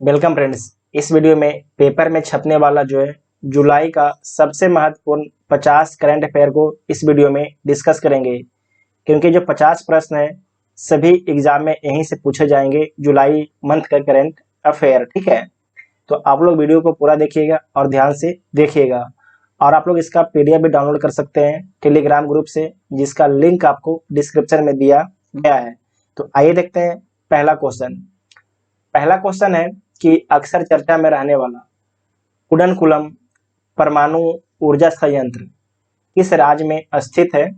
Welcome friends. इस video में paper में छपने वाला जो है जुलाई का सबसे महत्वपूर्ण 50 करंट अफेयर को इस वीडियो में डिस्कस करेंगे, क्योंकि जो 50 प्रश्न है सभी एग्जाम में यहीं से पूछे जाएंगे जुलाई मंथ का करंट अफेयर। ठीक है, तो आप लोग वीडियो को पूरा देखिएगा और ध्यान से देखिएगा। और आप लोग इसका पीडीएफ भी डाउनलोड कर सकते हैं टेलीग्राम ग्रुप से, जिसका लिंक आपको डिस्क्रिप्शन में दिया गया है। तो आइए देखते हैं पहला क्वेश्चन है कि अक्सर चर्चा में रहने वाला कुडनकुलम परमाणु ऊर्जा संयंत्र किस राज्य में स्थित है?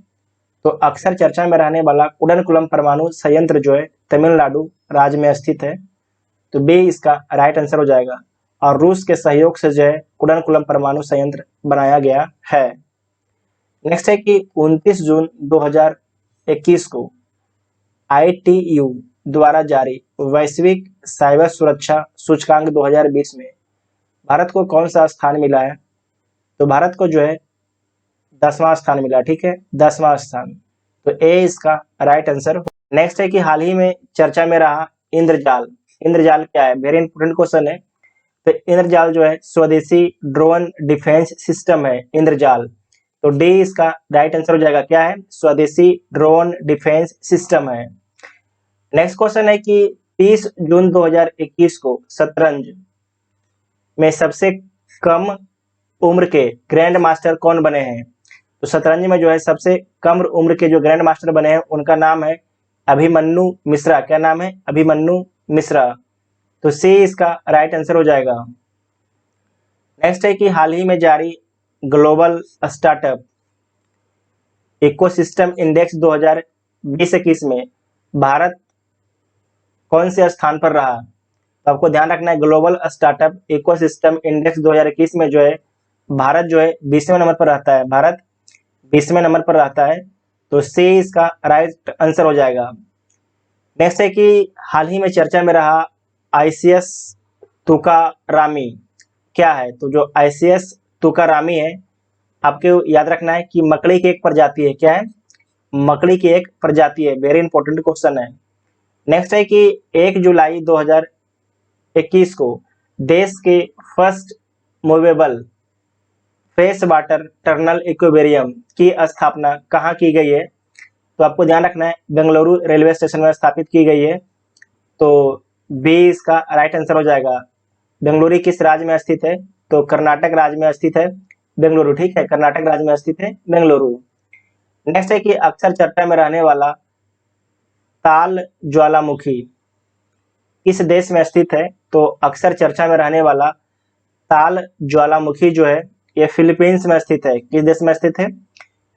तो अक्सर चर्चा में रहने वाला कुडनकुलम परमाणु संयंत्र जो है तमिलनाडु राज्य में स्थित है। तो बी इसका राइट आंसर हो जाएगा। और रूस के सहयोग से जो है कुडनकुलम परमाणु संयंत्र बनाया गया है। नेक्स्ट है कि 29 जून 2021 को ITU द्वारा जारी वैश्विक साइबर सुरक्षा सूचकांक 2020 में भारत को कौन सा स्थान मिला है? तो भारत को जो है 10वां स्थान मिला। ठीक है, 10वां स्थान। तो ए इसका राइट आंसर। नेक्स्ट है कि हाल ही में चर्चा में रहा इंद्रजाल। इंद्रजाल क्या है? वेरी इंपोर्टेंट क्वेश्चन है। तो इंद्रजाल जो है स्वदेशी ड्रोन डिफेंस सिस्टम है इंद्रजाल। तो डी इसका राइट आंसर हो जाएगा। क्या है? स्वदेशी ड्रोन डिफेंस सिस्टम है। नेक्स्ट क्वेश्चन है कि 30 जून 2021 को शतरंज में सबसे कम उम्र के ग्रैंड मास्टर कौन बने हैं? तो शतरंज में जो है सबसे कम उम्र के जो ग्रैंड मास्टर बने हैं उनका नाम है अभिमन्यु मिश्रा। क्या नाम है? अभिमन्यु मिश्रा। तो सी इसका राइट आंसर हो जाएगा। नेक्स्ट है कि हाल ही में जारी ग्लोबल स्टार्टअप इकोसिस्टम इंडेक्स 2020-21 में भारत कौन से स्थान पर रहा? तो आपको ध्यान रखना है, ग्लोबल स्टार्टअप इकोसिस्टम इंडेक्स 2021 में जो है भारत जो है 20वें नंबर पर रहता है। भारत 20वें नंबर पर रहता है। तो सी इसका राइट आंसर हो जाएगा। नेक्स्ट है कि हाल ही में चर्चा में रहा ICS तुकारामी क्या है? तो जो ICS तुकारामी है, आपको याद रखना है कि मकड़ी की एक प्रजाति है। क्या है? मकड़ी की एक प्रजाति है। वेरी इंपॉर्टेंट क्वेश्चन है। नेक्स्ट है कि 1 जुलाई 2021 को देश के first movable fresh water turtle aquarium की स्थापना कहाँ की गई है? तो आपको ध्यान रखना है, बेंगलुरु रेलवे स्टेशन में स्थापित की गई है। तो बी इसका राइट आंसर हो जाएगा। बेंगलुरु किस राज्य में स्थित है? तो कर्नाटक राज्य में स्थित है बेंगलुरु। ठीक है, कर्नाटक राज्य में स्थित है बेंगलुरु। नेक्स्ट है कि अक्सर चर्चा में रहने वाला ताल ज्वालामुखी किस देश में स्थित है? तो अक्सर चर्चा में रहने वाला ताल ज्वालामुखी जो है ये फिलीपींस में स्थित है। किस देश में स्थित है?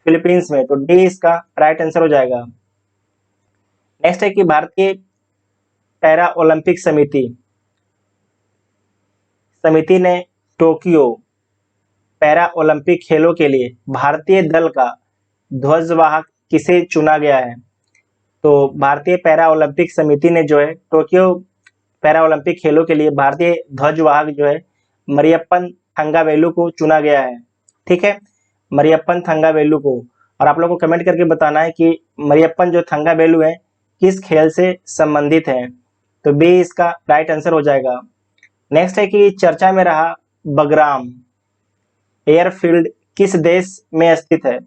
फिलीपींस में। तो डी इसका राइट आंसर हो जाएगा। नेक्स्ट है कि भारतीय पैरा ओलंपिक समिति ने टोक्यो पैरा ओलंपिक खेलों के लिए भारतीय दल का ध्वजवाहक किसे चुना गया है? तो भारतीय पैरा ओलंपिक समिति ने जो है टोक्यो पैरा ओलंपिक खेलों के लिए भारतीय ध्वजवाहक जो है मरियप्पन थंगावेलु को चुना गया है। ठीक है, मरियप्पन थंगावेलु को। और आप लोगों को कमेंट करके बताना है कि मरियप्पन जो थंगावेलु है किस खेल से संबंधित है। तो बी इसका राइट आंसर हो जाएगा। नेक्स्ट है कि चर्चा में रहा बगराम एयरफील्ड किस देश में स्थित है?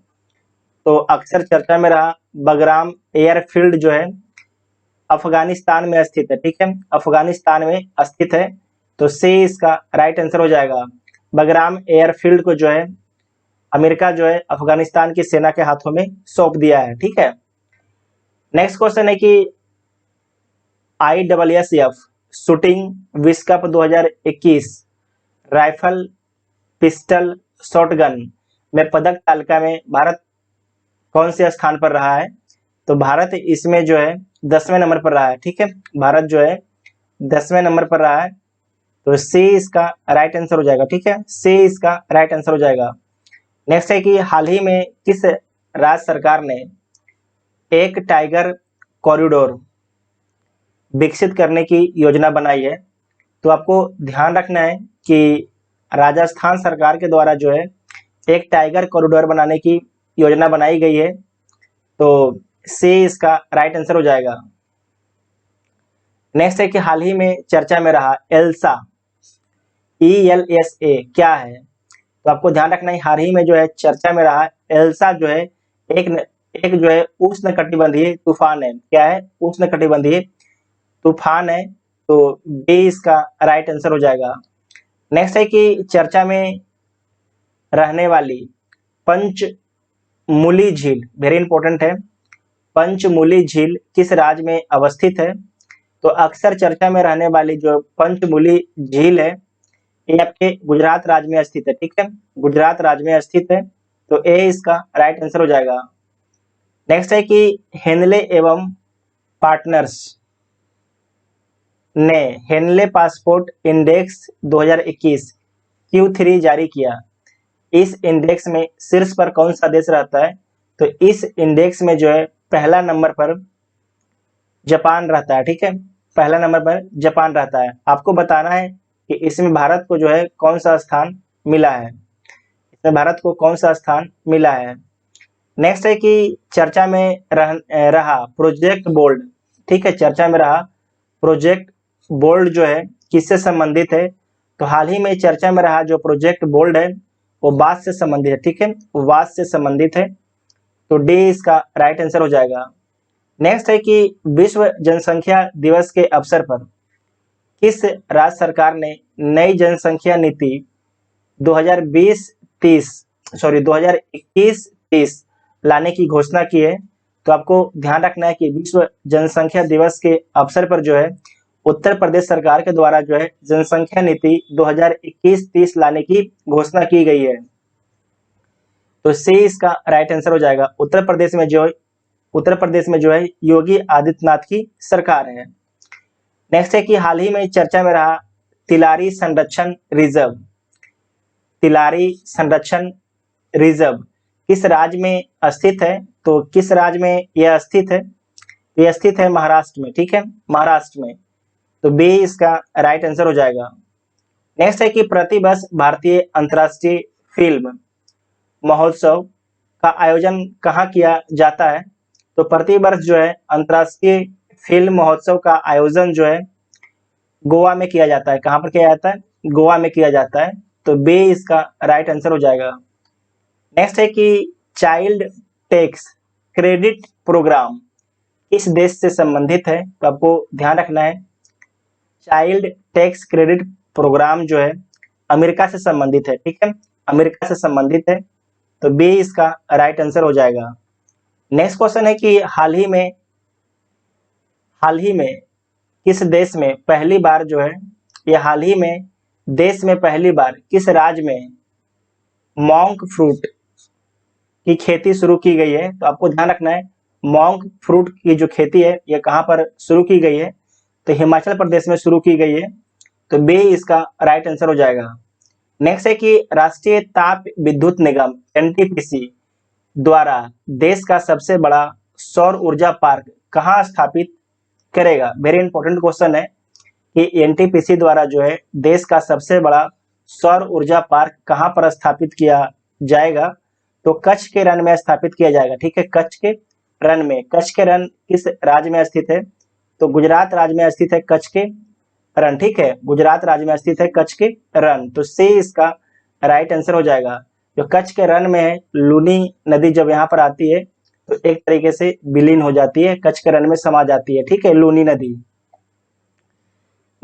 तो अक्सर चर्चा में रहा बगराम एयरफील्ड जो है अफगानिस्तान में स्थित है। ठीक है, अफगानिस्तान में स्थित है। तो सी इसका राइट आंसर हो जाएगा। बगराम एयरफील्ड को जो है अमेरिका जो है अफगानिस्तान की सेना के हाथों में सौंप दिया है। ठीक है। नेक्स्ट क्वेश्चन है कि ISSF शूटिंग विश्व कप 2021 राइफल पिस्टल शॉटगन में पदक तालिका में भारत कौन से स्थान पर रहा है? तो भारत इसमें जो है 10वें नंबर पर रहा है। ठीक है, भारत जो है 10वें नंबर पर रहा है। तो सी इसका राइट आंसर हो जाएगा। ठीक है, सी इसका राइट आंसर हो जाएगा। नेक्स्ट है कि हाल ही में किस राज्य सरकार ने एक टाइगर कॉरिडोर विकसित करने की योजना बनाई है? तो आपको ध्यान रखना है कि राजस्थान सरकार के द्वारा जो है एक टाइगर कॉरिडोर बनाने की योजना बनाई गई है। तो सी इसका राइट आंसर हो जाएगा। नेक्स्ट है कि हाल ही में चर्चा में रहा एल्सा, ELSA क्या है? तो आपको ध्यान रखना है हाल ही में जो है चर्चा में रहा एल्सा जो है एक जो है उष्णकटिबंधीय तूफान है। क्या है? उष्णकटिबंधीय तूफान है। तो बी इसका राइट आंसर हो जाएगा। नेक्स्ट है कि चर्चा में रहने वाली पंचमुली झील, वेरी इंपॉर्टेंट है, पंचमुली झील किस राज्य में अवस्थित है? तो अक्सर चर्चा में रहने वाली जो पंचमुली झील है ये आपके गुजरात राज्य में स्थित है। ठीक है, गुजरात राज्य में स्थित है। तो ए इसका राइट आंसर हो जाएगा। नेक्स्ट है कि हेनले एवं पार्टनर्स ने हेनले पासपोर्ट इंडेक्स 2021 Q3 जारी किया। इस इंडेक्स में शीर्ष पर कौन सा देश रहता है? तो इस इंडेक्स में जो है पहला नंबर पर जापान रहता है। ठीक है, पहला नंबर पर जापान रहता है। आपको बताना है कि इसमें भारत को जो है कौन सा स्थान मिला है, इसमें भारत को कौन सा स्थान मिला है। नेक्स्ट है कि चर्चा में रहा प्रोजेक्ट बोल्ड। ठीक है, चर्चा में रहा प्रोजेक्ट बोल्ड जो है किससे संबंधित है? तो हाल ही में चर्चा में रहा जो प्रोजेक्ट बोल्ड है वो बात से संबंधित है। ठीक है, वो बात से संबंधित है। तो डी इसका राइट आंसर हो जाएगा। नेक्स्ट है कि विश्व जनसंख्या दिवस के अवसर पर किस राज्य सरकार ने नई जनसंख्या नीति 2021-30 लाने की घोषणा की है? तो आपको ध्यान रखना है कि विश्व जनसंख्या दिवस के अवसर पर जो है उत्तर प्रदेश सरकार के द्वारा जो है जनसंख्या नीति 2021-30 लाने की घोषणा की गई है। तो सी इसका राइट आंसर हो जाएगा। उत्तर प्रदेश में जो है योगी आदित्यनाथ की सरकार है। नेक्स्ट है कि हाल ही में चर्चा में रहा तिलारी संरक्षण रिजर्व। तिलारी संरक्षण रिजर्व किस राज्य में स्थित है? तो किस राज्य में यह स्थित है? यह स्थित है महाराष्ट्र में। ठीक है, महाराष्ट्र में। तो बी इसका राइट आंसर हो जाएगा। नेक्स्ट है कि प्रतिवर्ष भारतीय अंतर्राष्ट्रीय फिल्म महोत्सव का आयोजन कहाँ किया जाता है? तो प्रतिवर्ष जो है अंतर्राष्ट्रीय फिल्म महोत्सव का आयोजन जो है गोवा में किया जाता है। कहाँ पर किया जाता है? गोवा में किया जाता है। तो बी इसका राइट आंसर हो जाएगा। नेक्स्ट है कि चाइल्ड टैक्स क्रेडिट प्रोग्राम किस देश से संबंधित है? तो आपको ध्यान रखना है चाइल्ड टैक्स क्रेडिट प्रोग्राम जो है अमेरिका से संबंधित है। ठीक है, अमेरिका से संबंधित है। तो बी इसका राइट आंसर हो जाएगा। नेक्स्ट क्वेश्चन है कि हाल ही में किस देश में पहली बार जो है हाल ही में देश में पहली बार किस राज्य में मॉन्क फ्रूट की खेती शुरू की गई है? तो आपको ध्यान रखना है मॉन्क फ्रूट की जो खेती है ये कहाँ पर शुरू की गई है? तो हिमाचल प्रदेश में शुरू की गई है। तो बी इसका राइट आंसर हो जाएगा। नेक्स्ट है कि राष्ट्रीय ताप विद्युत निगम NTPC द्वारा देश का सबसे बड़ा सौर ऊर्जा पार्क कहाँ स्थापित करेगा? वेरी इंपॉर्टेंट क्वेश्चन है कि NTPC द्वारा जो है देश का सबसे बड़ा सौर ऊर्जा पार्क कहाँ पर स्थापित किया जाएगा? तो कच्छ के रण में स्थापित किया जाएगा। ठीक है, कच्छ के रण में। कच्छ के रण किस राज्य में स्थित है? तो गुजरात राज्य में स्थित है कच्छ के रण। ठीक है, गुजरात राज्य में स्थित है कच्छ के रण। तो सी इसका राइट आंसर हो जाएगा। जो कच्छ के रण में है लूनी नदी जब यहाँ पर आती है तो एक तरीके से विलीन हो जाती है, कच्छ के रण में समा जाती है। ठीक है, लूनी नदी।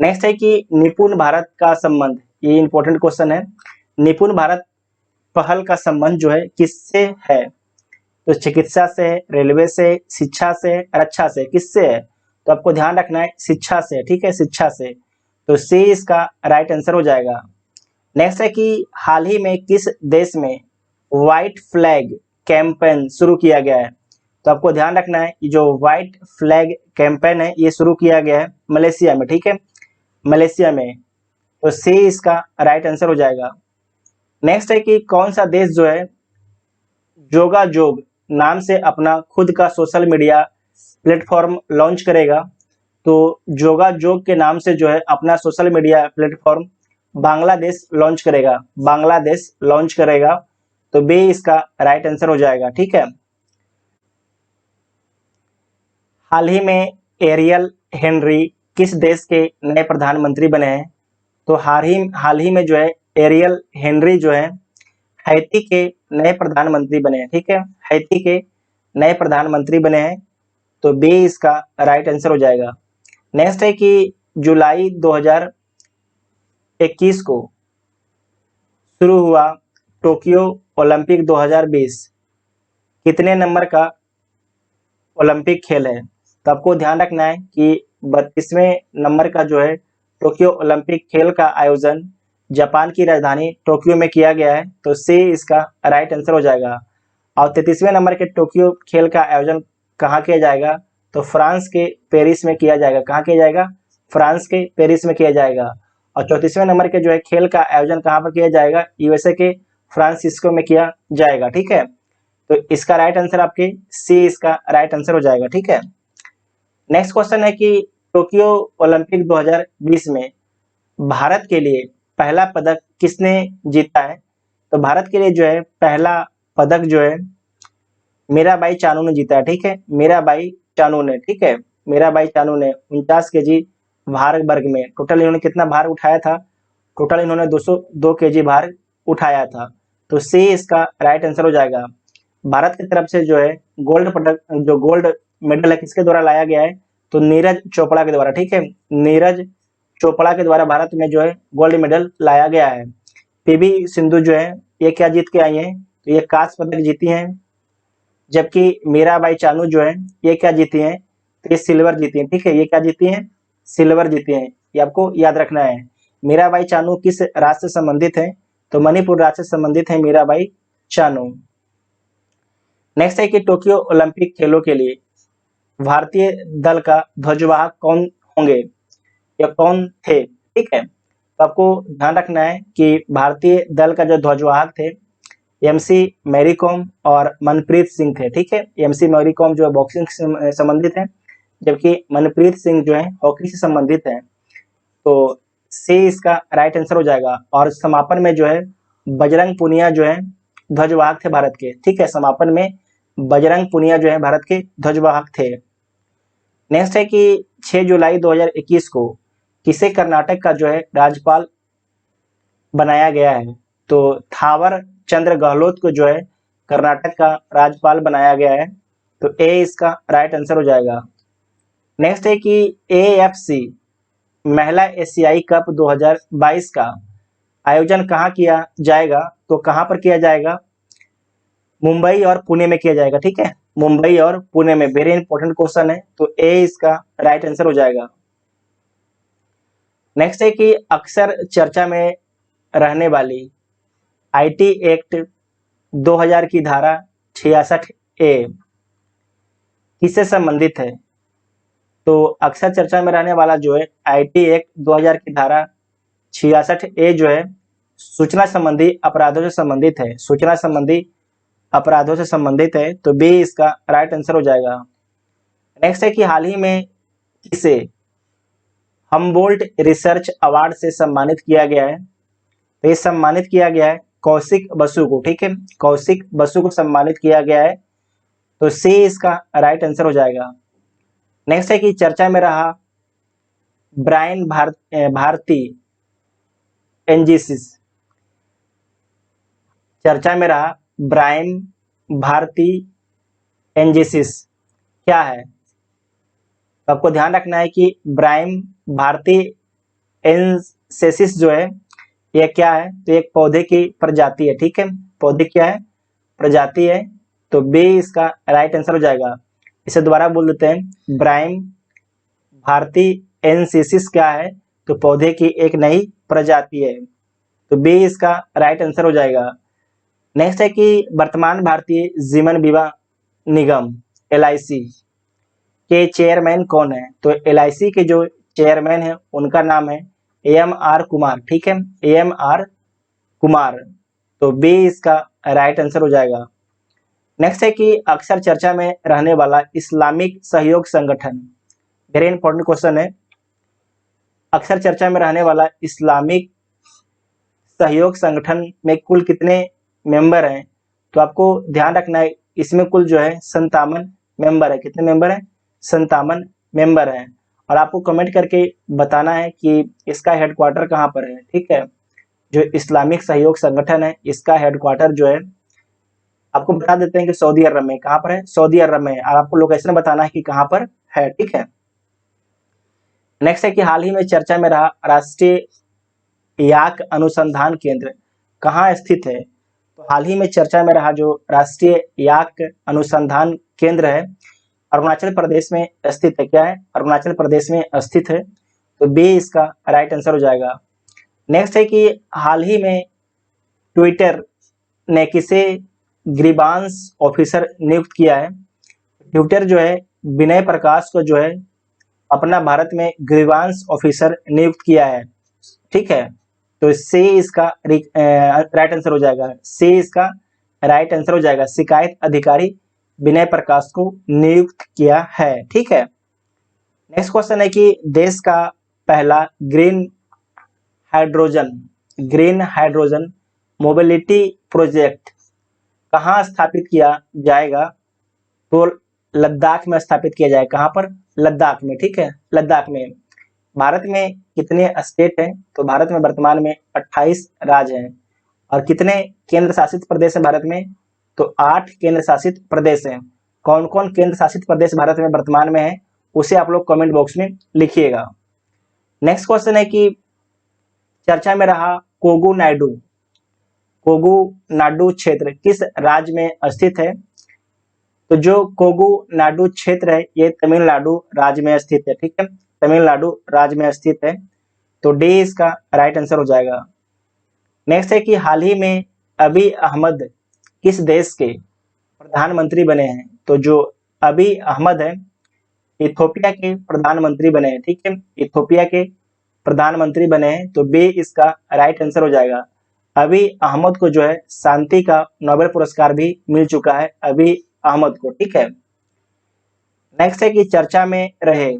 नेक्स्ट है कि निपुण भारत का संबंध, ये इंपॉर्टेंट क्वेश्चन है। निपुण भारत पहल का संबंध जो है किससे है? तो चिकित्सा से, रेलवे से, शिक्षा से, रक्षा से, किससे है? तो आपको ध्यान रखना है शिक्षा से। ठीक है, शिक्षा से। तो सी इसका राइट आंसर हो जाएगा। नेक्स्ट है कि हाल ही में किस देश में व्हाइट फ्लैग कैंपेन शुरू किया गया है? तो आपको ध्यान रखना है कि जो व्हाइट फ्लैग कैंपेन है ये शुरू किया गया है मलेशिया में। ठीक है, मलेशिया में। तो सी इसका राइट आंसर हो जाएगा। नेक्स्ट है कि कौन सा देश जो है जोगा जोग नाम से अपना खुद का सोशल मीडिया प्लेटफॉर्म लॉन्च करेगा? तो जोगा जोग के नाम से जो है अपना social media platform Bangladesh launch करेगा। बांग्लादेश लॉन्च करेगा। तो बी इसका राइट आंसर हो जाएगा। ठीक है, हाल ही में एरियल हेनरी किस देश के नए प्रधानमंत्री बने हैं? तो हाल ही में जो है एरियल हेनरी जो है हैती के नए प्रधानमंत्री बने हैं। ठीक है, हैती के नए प्रधानमंत्री बने हैं, तो बी इसका राइट आंसर हो जाएगा। नेक्स्ट है कि जुलाई 2021 को शुरू हुआ टोक्यो ओलंपिक 2020 कितने नंबर का ओलंपिक खेल है? तो आपको ध्यान रखना है कि 32वें नंबर का जो है टोक्यो ओलंपिक खेल का आयोजन जापान की राजधानी टोक्यो में किया गया है, तो सी इसका राइट आंसर हो जाएगा। और 33वें नंबर के टोक्यो खेल का आयोजन कहाँ किया जाएगा? तो फ्रांस के पेरिस में किया जाएगा। कहाँ किया जाएगा? फ्रांस के पेरिस में किया जाएगा। और 34वें नंबर के जो है खेल का आयोजन कहाँ पर किया जाएगा? यूएसए के फ्रांसिस्को में किया जाएगा। ठीक है, तो इसका राइट आंसर आपके सी इसका राइट आंसर हो जाएगा। ठीक है, नेक्स्ट क्वेश्चन है कि टोक्यो ओलंपिक 2020 में भारत के लिए पहला पदक किसने जीता है? तो भारत के लिए जो है पहला पदक जो है मीराबाई चानू ने जीता है। ठीक है, मीराबाई चानू ने। ठीक है, मीराबाई चानू ने 49 केजी भार वर्ग में टोटल इन्होंने कितना भार उठाया था? टोटल इन्होंने 202 केजी भार उठाया था, तो सी इसका राइट आंसर हो जाएगा। भारत की तरफ से जो है गोल्ड पदक, जो गोल्ड मेडल है किसके द्वारा लाया गया है? तो नीरज चोपड़ा के द्वारा। ठीक है, नीरज चोपड़ा के द्वारा भारत में जो है गोल्ड मेडल लाया गया है। पीवी सिंधु जो है ये क्या जीत के आई हैं? तो ये कांस्य पदक जीती हैं, जबकि मीराबाई चानू जो है ये क्या जीती हैं? तो ये सिल्वर जीती हैं। ठीक है, ये क्या जीती हैं? सिल्वर जीती हैं, ये आपको याद रखना है। मीराबाई चानू किस राज्य से संबंधित है? तो मणिपुर राज्य से संबंधित है मीराबाई चानू। नेक्स्ट है कि टोक्यो ओलंपिक खेलों के लिए भारतीय दल का ध्वजवाहक कौन होंगे या कौन थे? ठीक है, तो आपको ध्यान रखना है कि भारतीय दल का जो ध्वजवाहक थे एमसी मैरी कॉम और मनप्रीत सिंह थे। ठीक है, एमसी मैरी कॉम जो है बॉक्सिंग से संबंधित है, जबकि मनप्रीत सिंह जो है हॉकी से संबंधित है, तो सी इसका राइट आंसर हो जाएगा। और समापन में जो है बजरंग पुनिया जो है ध्वजवाहक थे भारत के। ठीक है, समापन में बजरंग पुनिया जो है भारत के ध्वजवाहक थे। नेक्स्ट है कि 6 जुलाई 2021 को किसे कर्नाटक का जो है राज्यपाल बनाया गया है? तो थावर चंद्र गहलोत को जो है कर्नाटक का राज्यपाल बनाया गया है, तो ए इसका राइट आंसर हो जाएगा। नेक्स्ट है कि एएफसी महिला एशियाई कप 2022 का आयोजन कहाँ किया जाएगा? तो कहाँ पर किया जाएगा? मुंबई और पुणे में किया जाएगा। ठीक है, मुंबई और पुणे में। वेरी इंपॉर्टेंट क्वेश्चन है, तो ए इसका राइट आंसर हो जाएगा। नेक्स्ट है कि अक्सर चर्चा में रहने वाली आईटी एक्ट 2000 की धारा 66 ए किससे संबंधित है? तो अक्सर चर्चा में रहने वाला जो है आईटी एक्ट 2000 की धारा 66 ए जो है सूचना संबंधी अपराधों से संबंधित है। सूचना संबंधी अपराधों से संबंधित है, तो बी इसका राइट आंसर हो जाएगा। नेक्स्ट है कि हाल ही में किसे हम्बोल्ट रिसर्च अवार्ड से सम्मानित किया गया है? तो ये सम्मानित किया गया है कौशिक बसु को। ठीक है, कौशिक बसु को सम्मानित किया गया है, तो सी इसका राइट आंसर हो जाएगा। नेक्स्ट है कि चर्चा में रहा ब्रायन भारती एनजीसिस। चर्चा में रहा ब्रायन भारती एनजीसिस क्या है? तो आपको ध्यान रखना है कि ब्रायन भारती एनसेसिस जो है ये क्या है? तो एक पौधे की प्रजाति है। ठीक है, पौधे क्या है? प्रजाति है, तो बी इसका राइट आंसर हो जाएगा। इसे दोबारा बोल देते हैं, ब्रायन भारती एनसेसिस क्या है? तो पौधे की एक नई प्रजाति है, तो बी इसका राइट आंसर हो जाएगा। नेक्स्ट है कि वर्तमान भारतीय जीवन बीमा निगम एलआईसी के चेयरमैन कौन है? तो एलआईसी के जो चेयरमैन है उनका नाम है एम आर कुमार। ठीक है, एम आर कुमार, तो बी इसका राइट आंसर हो जाएगा। नेक्स्ट है कि अक्सर चर्चा में रहने वाला इस्लामिक सहयोग संगठन, वेरी इंपॉर्टेंट क्वेश्चन है। अक्सर चर्चा में रहने वाला इस्लामिक सहयोग संगठन में कुल कितने मेंबर हैं? तो आपको ध्यान रखना है इसमें कुल जो है 57 मेंबर है। कितने मेंबर हैं? 57 मेंबर हैं। और आपको कमेंट करके बताना है कि इसका हेडक्वार्टर कहाँ पर है। ठीक है, जो इस्लामिक सहयोग संगठन है इसका हेडक्वार्टर जो है आपको बता देते हैं कि सऊदी अरब में। कहाँ पर है? सऊदी अरब में है, और आपको लोकेशन बताना है कि कहाँ पर है। ठीक है, नेक्स्ट है कि हाल ही में चर्चा में रहा राष्ट्रीय याक अनुसंधान केंद्र कहाँ स्थित है। तो हाल ही में चर्चा में रहा जो राष्ट्रीय याक अनुसंधान केंद्र है अरुणाचल प्रदेश में स्थित है। क्या है? अरुणाचल प्रदेश में स्थित है, तो बी इसका राइट आंसर हो जाएगा। नेक्स्ट है कि हाल ही में ट्विटर ने किसे ग्रीवांस ऑफिसर नियुक्त किया है। ट्विटर जो है विनय प्रकाश को जो है अपना भारत में ग्रीवांस ऑफिसर नियुक्त किया है। ठीक है, तो सी इसका राइट आंसर हो जाएगा। सी इसका राइट आंसर हो जाएगा, शिकायत अधिकारी विनय प्रकाश को नियुक्त किया है। ठीक है, नेक्स्ट क्वेश्चन है कि देश का पहला ग्रीन हाइड्रोजन मोबिलिटी प्रोजेक्ट कहाँ स्थापित किया जाएगा। तो लद्दाख में स्थापित किया जाएगा। कहाँ पर? लद्दाख में। ठीक है, लद्दाख में। भारत में कितने स्टेट हैं? तो भारत में वर्तमान में 28 राज्य हैं। और कितने केंद्र शासित प्रदेश हैं भारत में? तो 8 केंद्र शासित प्रदेश हैं। कौन कौन केंद्र शासित प्रदेश भारत में वर्तमान में है उसे आप लोग कमेंट बॉक्स में लिखिएगा। नेक्स्ट क्वेश्चन है कि चर्चा में रहा कोगु नाडु क्षेत्र किस राज्य में स्थित है। तो जो कोगु नाडु क्षेत्र है ये तमिलनाडु राज्य में स्थित है। ठीक है, तमिलनाडु राज्य में स्थित है, तो डी इसका राइट आंसर हो जाएगा। नेक्स्ट है कि हाल ही में अबी अहमद किस देश के प्रधानमंत्री बने हैं। तो जो अबी अहमद है इथोपिया के प्रधानमंत्री बने हैं। ठीक है, इथोपिया के प्रधानमंत्री बने हैं, तो बी इसका राइट आंसर हो जाएगा। अबी अहमद को जो है शांति का नोबेल पुरस्कार भी मिल चुका है अबी अहमद को। ठीक है, नेक्स्ट है कि चर्चा में रहे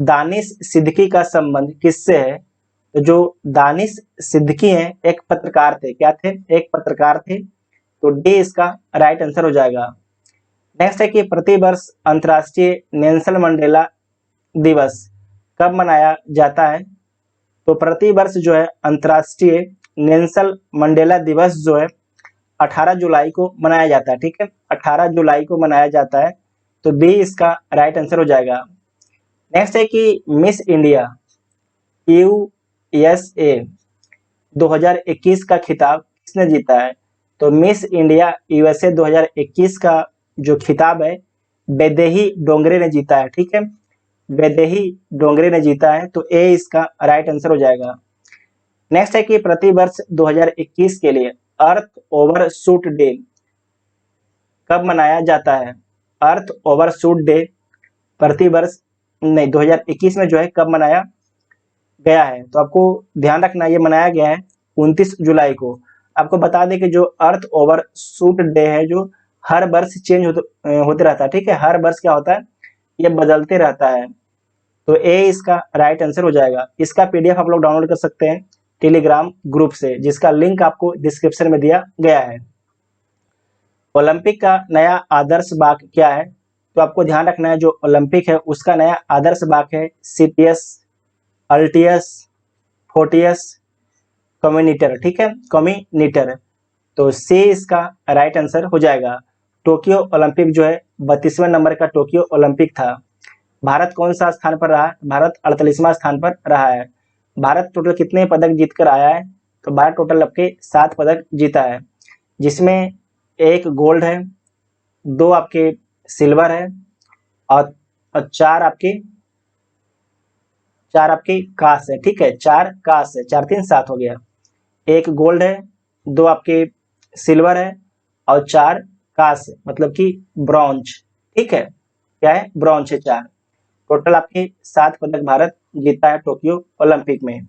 दानिश सिद्दीकी का संबंध किससे है। तो जो दानिश सिद्दीकी हैं एक पत्रकार थे। क्या थे? एक पत्रकार थे, तो डी इसका राइट आंसर हो जाएगा। नेक्स्ट है कि प्रतिवर्ष अंतर्राष्ट्रीय नेल्सन मंडेला दिवस कब मनाया जाता है। तो प्रतिवर्ष जो है अंतर्राष्ट्रीय नेल्सन मंडेला दिवस जो है 18 जुलाई को मनाया जाता है। ठीक है, 18 जुलाई को मनाया जाता है, तो बी इसका राइट आंसर हो जाएगा। नेक्स्ट है कि मिस इंडिया USA 2021 का खिताब किसने जीता है। तो मिस इंडिया USA 2021 का जो खिताब है वैदेही डोंगरे ने जीता है। ठीक है, वैदेही डोंगरे ने जीता है, तो ए इसका राइट आंसर हो जाएगा। नेक्स्ट है कि प्रतिवर्ष 2021 के लिए अर्थ ओवरशूट डे कब मनाया जाता है। अर्थ ओवरशूट डे प्रतिवर्ष नहीं 2021 में जो है कब मनाया गया है। तो आपको ध्यान रखना ये मनाया गया है 29 जुलाई को। आपको बता दें कि जो अर्थ ओवरशूट डे है जो हर वर्ष चेंज होते रहता है। ठीक है, हर वर्ष क्या होता है ये बदलते रहता है, तो ए इसका राइट आंसर हो जाएगा। इसका पीडीएफ आप लोग डाउनलोड कर सकते हैं टेलीग्राम ग्रुप से, जिसका लिंक आपको डिस्क्रिप्शन में दिया गया है। ओलंपिक का नया आदर्श वाक्य क्या है। तो आपको ध्यान रखना है जो ओलंपिक है उसका नया आदर्श वाक्य है सीटियस, अल्टियस, फोर्टियस, कम्युनिटर। ठीक है, कम्युनिटर, तो सी इसका राइट आंसर हो जाएगा। टोक्यो ओलंपिक जो है 32वें नंबर का टोक्यो ओलंपिक था। भारत कौन सा स्थान पर रहा। भारत 48वां स्थान पर रहा है। भारत टोटल कितने पदक जीतकर आया है। तो भारत टोटल आपके 7 पदक जीता है, जिसमें 1 गोल्ड है, 2 आपके सिल्वर है और 4 आपके कांस है। ठीक है, 4 कांस है, 4 3 7 हो गया। 1 गोल्ड है, 2 आपके सिल्वर है और 4 कांस है, मतलब कि ब्रॉन्ज। ठीक है, क्या है? ब्रॉन्ज है 4। टोटल आपके 7 पदक भारत जीता है टोक्यो ओलंपिक में।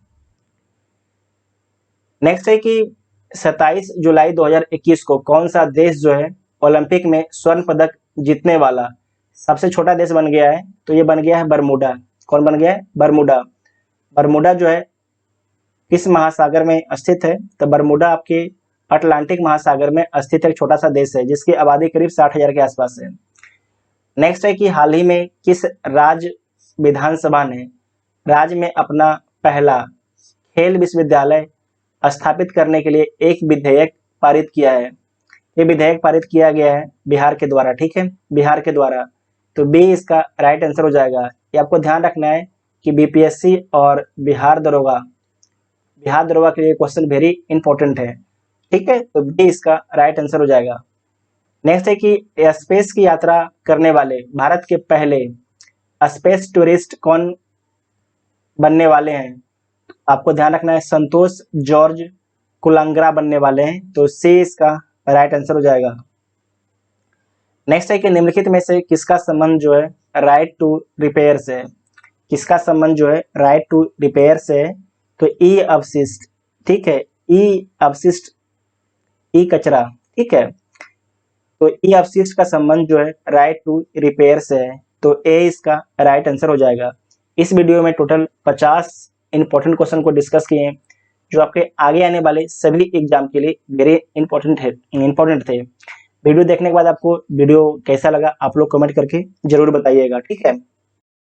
नेक्स्ट है कि 27 जुलाई 2021 को कौन सा देश जो है ओलंपिक में स्वर्ण पदक जीतने वाला सबसे छोटा देश बन गया है। तो ये बन गया है बरमूडा। कौन बन गया है? बरमूडा। बरमूडा जो है किस महासागर में स्थित है। तो बरमूडा आपके अटलांटिक महासागर में स्थित एक छोटा सा देश है जिसकी आबादी करीब 60,000 के आसपास है। नेक्स्ट है कि हाल ही में किस राज्य विधानसभा ने राज्य में अपना पहला खेल विश्वविद्यालय स्थापित करने के लिए एक विधेयक पारित किया है। ये विधेयक पारित किया गया है बिहार के द्वारा, ठीक है, बिहार के द्वारा। तो बी इसका राइट आंसर हो जाएगा। ये आपको ध्यान रखना है कि बीपीएससी और बिहार दरोगा के लिए क्वेश्चन वेरी इंपॉर्टेंट है, ठीक है। तो बी इसका राइट आंसर हो जाएगा। नेक्स्ट है कि स्पेस की यात्रा करने वाले भारत के पहले स्पेस टूरिस्ट कौन बनने वाले हैं। आपको ध्यान रखना है संतोष जॉर्ज कुलंगरा बनने वाले हैं। तो सी इसका राइट आंसर हो जाएगा। नेक्स्ट है कि निम्नलिखित में से किसका संबंध जो है राइट टू रिपेयर से, किसका संबंध जो है राइट टू रिपेयर से। तो ई अवशिष्ट, ठीक है, ई अवशिष्ट, ई कचरा, ठीक है। तो ई अवशिष्ट का संबंध जो है राइट टू रिपेयर से है। तो ए इसका राइट आंसर हो जाएगा। इस वीडियो में टोटल 50 इंपॉर्टेंट क्वेश्चन को डिस्कस किए हैं जो आपके आगे आने वाले सभी एग्जाम के लिए वेरी इंपॉर्टेंट थे। वीडियो देखने के बाद आपको वीडियो कैसा लगा आप लोग कमेंट करके जरूर बताइएगा, ठीक है।